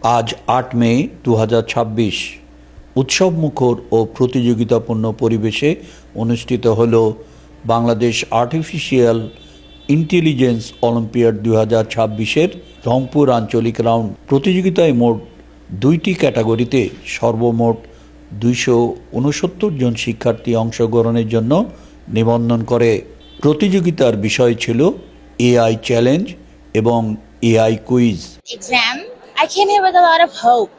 আজ ৮ মে ২০২৬ উৎসবমুখর ও প্রতিযোগিতাপূর্ণ পরিবেশে অনুষ্ঠিত হল বাংলাদেশ আর্টিফিশিয়াল ইন্টেলিজেন্স অলিম্পিয়াড ২০২৬-এর রংপুর আঞ্চলিক রাউন্ড। প্রতিযোগিতায় মোট ২টি ক্যাটাগরিতে সর্বমোট ২৬৯ জন শিক্ষার্থী অংশগ্রহণের জন্য নিবন্ধন করে। প্রতিযোগিতার বিষয় ছিল এআই চ্যালেঞ্জ এবং AI quiz. Exam, I came here with a lot of hope.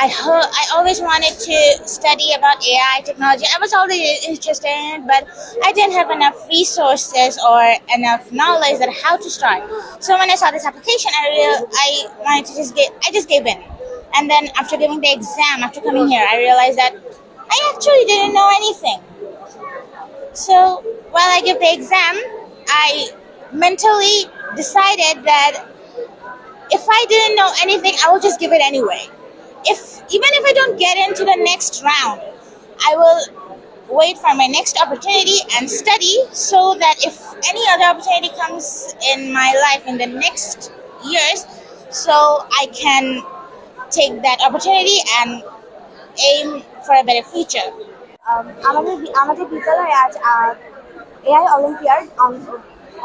I always wanted to study about AI technology. I was already interested in it, but I didn't have enough resources or enough knowledge that how to start. So when I saw this application, I wanted to I just gave in. And then after giving the exam, after coming here, I realized that I actually didn't know anything. So while I give the exam, I mentally decided that if I didn't know anything, I will just give it anyway. Even if I don't get into the next round, I will wait for my next opportunity and study so that if any other opportunity comes in my life in the next years, so I can take that opportunity and aim for a better future. আমাদের বিদ্যালয়ে আজ AI olympiad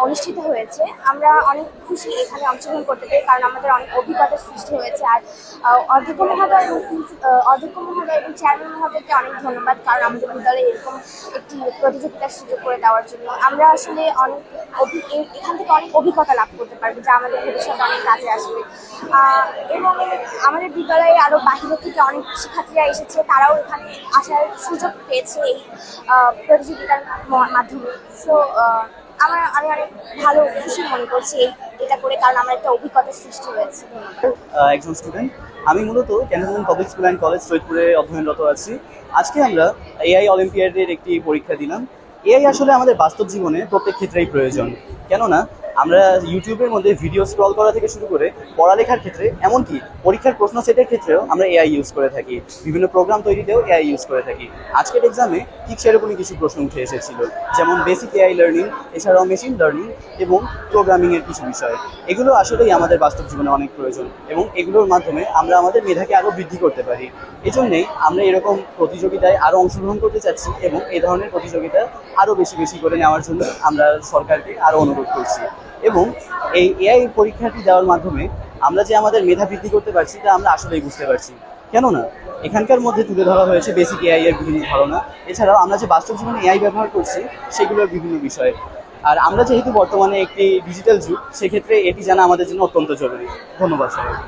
অনুষ্ঠিত হয়েছে। আমরা অনেক খুশি এখানে অংশগ্রহণ করতে পেরে, কারণ আমাদের অনেক অভিজ্ঞতার সৃষ্টি হয়েছে। আর অধ্যক্ষ মহোদয় এবং চেয়ারম্যান মহোদয়কে অনেক ধন্যবাদ, কারণ আমাদের বিদ্যালয়ে এরকম একটি প্রতিযোগিতার সুযোগ করে দেওয়ার জন্য। আমরা আসলে এখান থেকে অনেক অভিজ্ঞতা লাভ করতে পারবো, যা আমাদের ভবিষ্যতে অনেক কাজে আসবে। এবং আমাদের বিদ্যালয়ে আরও বাহিরের থেকে অনেক শিক্ষার্থীরা এসেছে, তারাও এখানে আসার সুযোগ পেয়েছে এই প্রতিযোগিতার মাধ্যমে। সো আমি অনেক ভালো খুশি মনে করছি এটা করে, কারণ আমার একটা অভিজ্ঞতার সৃষ্টি হয়েছে। একজন স্টুডেন্ট, আমি মূলত cantonment public school and college সৈয়দপুরে অধ্যয়নরত আছি। আজকে আমরা এআই অলিম্পিয়াডের একটি পরীক্ষা দিলাম। এআই আসলে আমাদের বাস্তব জীবনে প্রত্যেক ক্ষেত্রেই প্রয়োজন, কেননা আমরা ইউটিউবের মধ্যে ভিডিও স্ক্রল করা থেকে শুরু করে পড়ালেখার ক্ষেত্রে, এমনকি পরীক্ষার প্রশ্ন সেটের ক্ষেত্রেও আমরা এআই ইউজ করে থাকি, বিভিন্ন প্রোগ্রাম তৈরিতেও এআই ইউজ করে থাকি। আজকের এক্সামে ঠিক সেরকমই কিছু প্রশ্ন উঠে এসেছিল, যেমন বেসিক এআই লার্নিং, এছাড়াও মেশিন লার্নিং এবং প্রোগ্রামিংয়ের কিছু বিষয়। এগুলো আসলেই আমাদের বাস্তব জীবনে অনেক প্রয়োজন এবং এগুলোর মাধ্যমে আমরা আমাদের মেধাকে আরও বৃদ্ধি করতে পারি। এজন্যেই আমরা এরকম প্রতিযোগিতায় আরও অংশগ্রহণ করতে চাচ্ছি এবং এই ধরনের প্রতিযোগিতা আরও বেশি বেশি করে নেওয়ার জন্য আমরা সরকারকে আরও অনুরোধ করছি। এবং এই এআই পরীক্ষাটি দেওয়ার মাধ্যমে আমরা যে আমাদের মেধা বৃদ্ধি করতে পারছি তা আমরা আসলেই বুঝতে পারছি, কেননা এখানকার মধ্যে তুলে ধরা হয়েছে বেসিক এআই এর বিভিন্ন ধারণা, এছাড়াও আমরা যে বাস্তব জীবনে এআই ব্যবহার করছি সেগুলোর বিভিন্ন বিষয়। আর আমরা যেহেতু বর্তমানে একটি ডিজিটাল যুগ, সেক্ষেত্রে এটি জানা আমাদের জন্য অত্যন্ত জরুরি। ধন্যবাদ সবাইকে।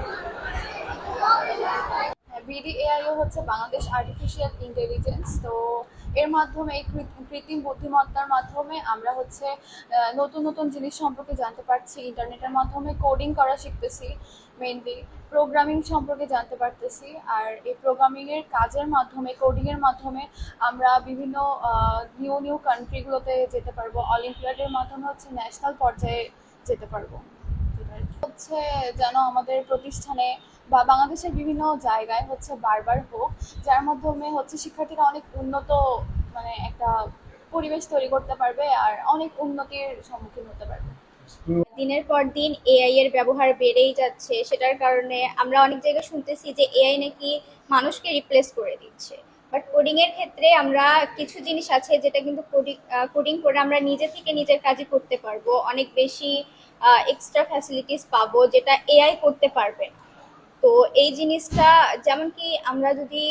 বিডিএআই হচ্ছে বাংলাদেশ আর্টিফিশিয়াল ইন্টেলিজেন্স। তো এর মাধ্যমে এই কৃত্রিম বুদ্ধিমত্তার মাধ্যমে আমরা হচ্ছে নতুন নতুন জিনিস সম্পর্কে জানতে পারছি, ইন্টারনেটের মাধ্যমে কোডিং করা শিখতেছি, মেইনলি প্রোগ্রামিং সম্পর্কে জানতে পারতেছি। আর এই প্রোগ্রামিংয়ের কাজের মাধ্যমে, কোডিংয়ের মাধ্যমে আমরা বিভিন্ন নিউ কান্ট্রিগুলোতে যেতে পারবো, অলিম্পিয়াডের মাধ্যমে হচ্ছে ন্যাশনাল পর্যায়ে যেতে পারবো। হচ্ছে যেন আমাদের প্রতিষ্ঠানে বা বাংলাদেশের বিভিন্ন জায়গায় হচ্ছে বারবার হোক, যার মাধ্যমে হচ্ছে শিক্ষার্থীরা অনেক উন্নত একটা পরিবেশ তৈরি করতে পারবে আর অনেক উন্নতির সম্মুখীন হতে পারবে। দিনের পর দিন এআই এর ব্যবহার বেড়েই যাচ্ছে, সেটার কারণে আমরা অনেক জায়গায় শুনতেছি যে এআই নাকি মানুষকে রিপ্লেস করে দিচ্ছে। বাট কোডিং এর ক্ষেত্রে আমরা কিছু জিনিস আছে যেটা কিন্তু কোডিং করে আমরা নিজে থেকে নিজের কাজই করতে পারবো, অনেক বেশি এক্সট্রা ফ্যাসিলিটিস পাবো যেটা এআই করতে পারবে না। তো এই জিনিসটা যেমন কি আমরা যদি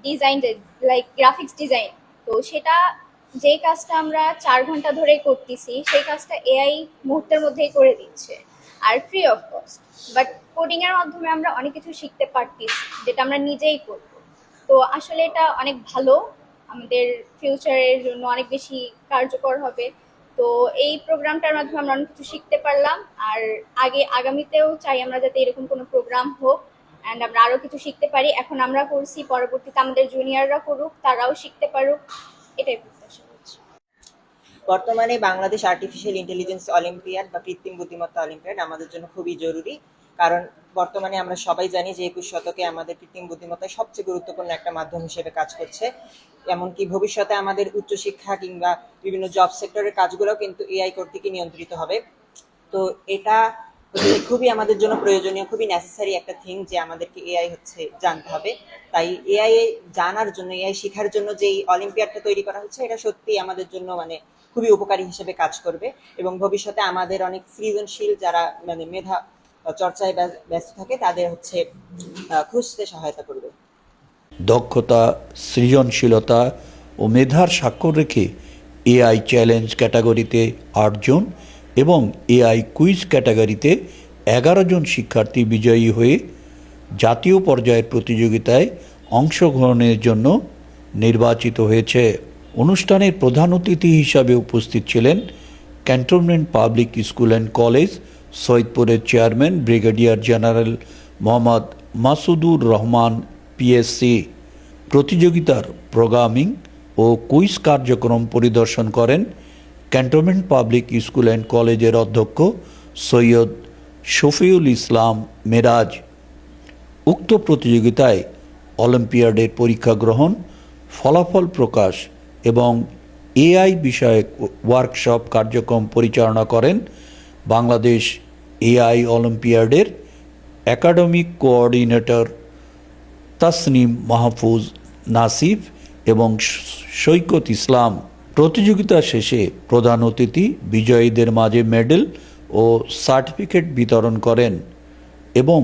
ডিজাইন, লাইক গ্রাফিক্স ডিজাইন, তো সেটা যেই কাজটা আমরা 4 ঘন্টা ধরে করতেছি সেই কাজটা এআই মুহূর্তের মধ্যেই করে দিচ্ছে, আর free of cost. But coding এর মাধ্যমে আমরা অনেক কিছু শিখতে পারতেছি যেটা আমরা নিজেই করব। তো আসলে এটা অনেক ভালো, আমাদের ফিউচারের জন্য অনেক বেশি কার্যকর হবে। তো এই প্রোগ্রামটার মাধ্যমে আমরা অনেক কিছু শিখতে পারলাম, আর আগামীতেও চাই আমরা যাতে এরকম কোনো প্রোগ্রাম হোক অ্যান্ড আমরা আরও কিছু শিখতে পারি। এখন আমরা করছি, পরবর্তীতে আমাদের জুনিয়ররা করুক, তারাও শিখতে পারুক, এটাই প্রত্যাশা করছি। বর্তমানে বাংলাদেশ আর্টিফিশিয়াল ইন্টেলিজেন্স অলিম্পিয়াড বা কৃত্রিম বুদ্ধিমত্তা অলিম্পিয়াড আমাদের জন্য খুবই জরুরি, কারণ বর্তমানে আমরা সবাই জানি যে 21 শতকে আমাদের কৃত্রিম বুদ্ধিমত্তা সবচেয়ে গুরুত্বপূর্ণ একটা মাধ্যম হিসেবে কাজ করছে। এমনকি ভবিষ্যতে আমাদের উচ্চশিক্ষা কিংবা বিভিন্ন জব সেক্টরের কাজগুলোও কিন্তু এআই কর্তৃক নিয়ন্ত্রিত হবে। তো এটা হচ্ছে খুবই আমাদের জন্য প্রয়োজনীয়, খুবই নেসেসারি একটা থিং যে আমাদেরকে এআই হচ্ছে জানতে হবে। তাই এআই জানার জন্য, এআই শেখার জন্য যে এই অলিম্পিয়াডটা তৈরি করা হচ্ছে, এটা সত্যি আমাদের জন্য মানে খুবই উপকারী হিসেবে কাজ করবে এবং ভবিষ্যতে আমাদের অনেক সৃজনশীল যারা মানে মেধা চর্চায় ব্যস্ত থাকে তাদের হচ্ছে খুঁজতে সহায়তা করবে। দক্ষতা, সৃজনশীলতা ও মেধার স্বাক্ষর রেখে এআই চ্যালেঞ্জ ক্যাটাগরিতে 8 জন এবং এআই কুইজ ক্যাটাগরিতে 11 জন শিক্ষার্থী বিজয়ী হয়ে জাতীয় পর্যায়ের প্রতিযোগিতায় অংশগ্রহণের জন্য নির্বাচিত হয়েছে। অনুষ্ঠানের প্রধান অতিথি হিসাবে উপস্থিত ছিলেন cantonment public school and college সৈয়দপুরের chairman brigadier general Mohammad Masudur Rahman PSC. প্রতিযোগিতার প্রোগ্রামিং ও কুইজ কার্যক্রম পরিদর্শন করেন ক্যান্টনমেন্ট পাবলিক স্কুল অ্যান্ড কলেজের অধ্যক্ষ সৈয়দ শফিউল ইসলাম মেরাজ। উক্ত প্রতিযোগিতায় অলিম্পিয়াডের পরীক্ষা গ্রহণ, ফলাফল প্রকাশ এবং এআই বিষয়ক ওয়ার্কশপ কার্যক্রম পরিচালনা করেন বাংলাদেশ এআই অলিম্পিয়াডের একাডেমিক কোঅর্ডিনেটর তাসনিম মাহফুজ নাসিফ এবং সৈকত ইসলাম। প্রতিযোগিতা শেষে প্রধান অতিথি বিজয়ীদের মাঝে মেডেল ও সার্টিফিকেট বিতরণ করেন এবং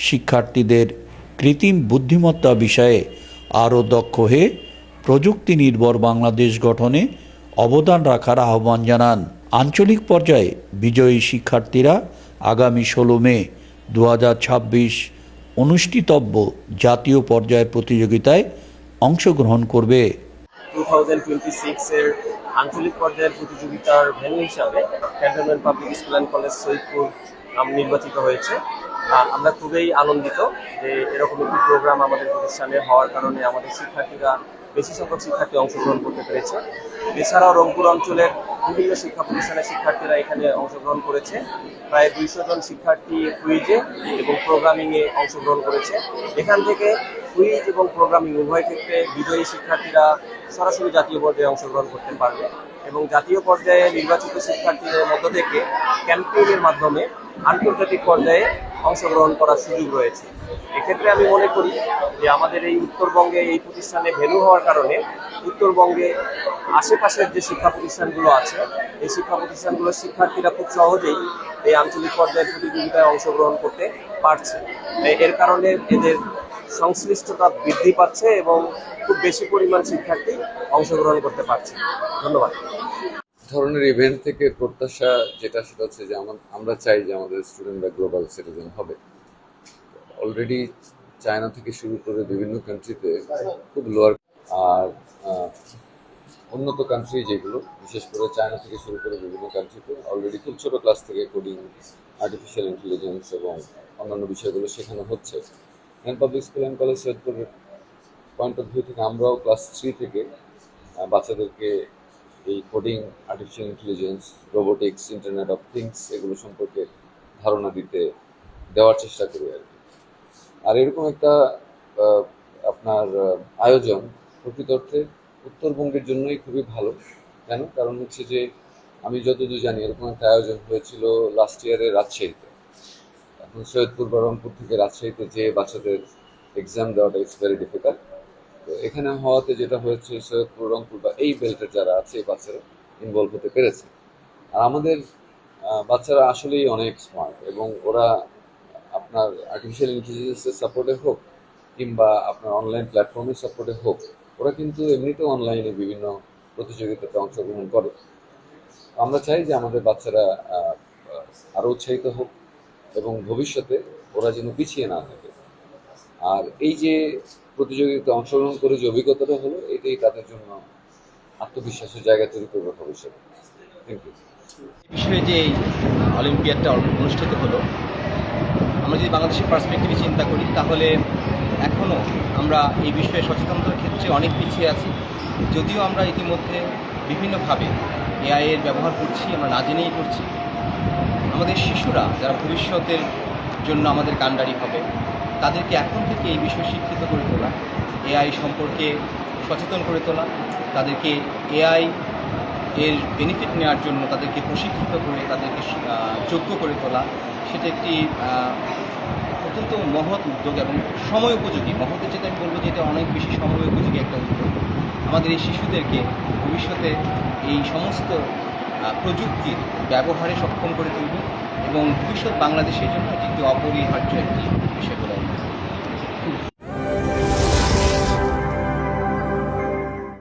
শিক্ষার্থীদের কৃত্রিম বুদ্ধিমত্তা বিষয়ে আরও দক্ষ হয়ে প্রযুক্তি নির্ভর বাংলাদেশ গঠনে অবদান রাখার আহ্বান জানান। আঞ্চলিক পর্যায়ে বিজয়ী শিক্ষার্থীরা আগামী 16 মে 2026 অনুষ্ঠিতব্য জাতীয় পর্যায়ের প্রতিযোগিতায় অংশগ্রহণ করবে। 2026 এর আঞ্চলিক পর্যায়ের প্রতিযোগিতার ভেন্যু হিসাবে cantonment public school and college Saidpur নির্বাচিত হয়েছে। আমরা খুবই আনন্দিত যে এরকম একটি প্রোগ্রাম আমাদের প্রতিষ্ঠানে হওয়ার কারণে আমাদের শিক্ষার্থীরা, বেশি সংখ্যক শিক্ষার্থী অংশগ্রহণ করতে পেরেছে। এছাড়াও রংপুর অঞ্চলের বিভিন্ন শিক্ষা প্রতিষ্ঠানের শিক্ষার্থীরা এখানে অংশগ্রহণ করেছে। প্রায় 200 জন শিক্ষার্থী কুইজে এবং প্রোগ্রামিংয়ে অংশগ্রহণ করেছে। এখান থেকে কুইজ এবং প্রোগ্রামিং উভয় ক্ষেত্রে বিজয়ী শিক্ষার্থীরা সরাসরি জাতীয় পর্যায়ে অংশগ্রহণ করতে পারবে এবং জাতীয় পর্যায়ে নির্বাচিত শিক্ষার্থীদের মধ্য থেকে ক্যাম্পেইনের মাধ্যমে আন্তর্জাতিক পর্যায়ে অংশগ্রহণ করার সুযোগ রয়েছে। এক্ষেত্রে আমি মনে করি যে আমাদের এই উত্তরবঙ্গে এই প্রতিষ্ঠানে ভ্যালু হওয়ার কারণে উত্তরবঙ্গে আশেপাশের যে শিক্ষা প্রতিষ্ঠানগুলো আছে, এই শিক্ষা প্রতিষ্ঠানগুলোর শিক্ষার্থীরা খুব সহজেই এই আঞ্চলিক পর্যায়ের প্রতিযোগিতায় অংশগ্রহণ করতে পারছে। এর কারণে এদের সংশ্লিষ্টতা বৃদ্ধি পাচ্ছে এবং খুব বেশি পরিমাণ শিক্ষার্থী অংশগ্রহণ করতে পারছে। ধন্যবাদ। ধরনের ইভেন্ট থেকে প্রত্যাশা যেটা, সেটা হচ্ছে যে আমরা চাই যে আমাদের স্টুডেন্টরা গ্লোবাল সিটিজেন হবে। অলরেডি চায়না থেকে শুরু করে বিভিন্ন কান্ট্রিতে খুব লোয়ার আর উন্নত কান্ট্রি যেগুলো, বিশেষ করে চায়না থেকে শুরু করে বিভিন্ন কান্ট্রিতে অলরেডি খুব ছোটো ক্লাস থেকে কোডিং, আর্টিফিশিয়াল ইন্টেলিজেন্স এবং অন্যান্য বিষয়গুলো শেখানো হচ্ছে। পাবলিক স্কুল অ্যান্ড কলেজ সৈয়দপুরের পয়েন্ট অফ ভিউ থেকে আমরাও ক্লাস 3 থেকে বাচ্চাদেরকে এই coding, artificial intelligence, robotics, internet of things এগুলো সম্পর্কে ধারণা দেওয়ার চেষ্টা করি আর কি। আর এরকম একটা আপনার আয়োজন প্রকৃত অর্থে উত্তরবঙ্গের জন্যই খুবই ভালো। কেন? কারণ হচ্ছে যে আমি যতদূর জানি এরকম একটা আয়োজন হয়েছিল লাস্ট ইয়ারে রাজশাহীতে। এখন সৈয়দপুর বা রংপুর থেকে রাজশাহীতে যে বাচ্চাদের এক্সাম দেওয়াটা ইটস ভেরি ডিফিকাল্ট। তো এখানে হওয়াতে যেটা হয়েছে, সৈয়দপুর, রংপুর বা এই বেল্টের যারা আছে এই বাচ্চারা ইনভলভ হতে পেরেছে। আর আমাদের বাচ্চারা আসলেই অনেক স্মার্ট এবং ওরা আপনার আর্টিফিশিয়াল ইন্টেলিজেন্সের সাপোর্টে হোক কিংবা আপনার অনলাইন প্ল্যাটফর্মের সাপোর্টে হোক, ওরা কিন্তু এমনিতেও অনলাইনে বিভিন্ন প্রতিযোগিতাতে অংশগ্রহণ করে। আমরা চাই যে আমাদের বাচ্চারা আরও উৎসাহিত হোক এবং ভবিষ্যতে ওরা যেন পিছিয়ে না থাকে। আর এই যে প্রতিযোগিতায় অংশগ্রহণ করে যে অভিজ্ঞতাটা হলো, এটাই তাদের জন্য আত্মবিশ্বাসের জায়গা তৈরি করবে ভবিষ্যতে। Thank you. বিষয়ে যে অলিম্পিয়াডটা অনুষ্ঠিত হলো, আমরা যদি বাংলাদেশের পার্সপেক্টিভে চিন্তা করি তাহলে এখনও আমরা এই বিষয়ে সচেতনতার ক্ষেত্রে অনেক পিছিয়ে আছি। যদিও আমরা ইতিমধ্যে বিভিন্নভাবে এআই এর ব্যবহার করছি, আমরা না জেনেই করছি। আমাদের শিশুরা যারা ভবিষ্যতের জন্য আমাদের কাণ্ডারি হবে, তাদেরকে এখন থেকে এই বিষয়ে শিক্ষিত করে তোলা, এআই সম্পর্কে সচেতন করে তোলা, তাদেরকে এআই এর বেনিফিট নেওয়ার জন্য তাদেরকে প্রশিক্ষিত করে তাদেরকে যোগ্য করে তোলা, সেটা একটি অত্যন্ত মহৎ উদ্যোগ এবং সময় উপযোগী। মহতের যেটা আমি বলবো যে এটা অনেক বেশি সময় উপযোগী একটা উদ্যোগ। আমাদের এই শিশুদেরকে ভবিষ্যতে এই সমস্ত প্রযুক্তির ব্যবহারে সক্ষম করে তুলবে এবং ভবিষ্যৎ বাংলাদেশের জন্য এটি একটি অপরিহার্য একটি বিষয় বলে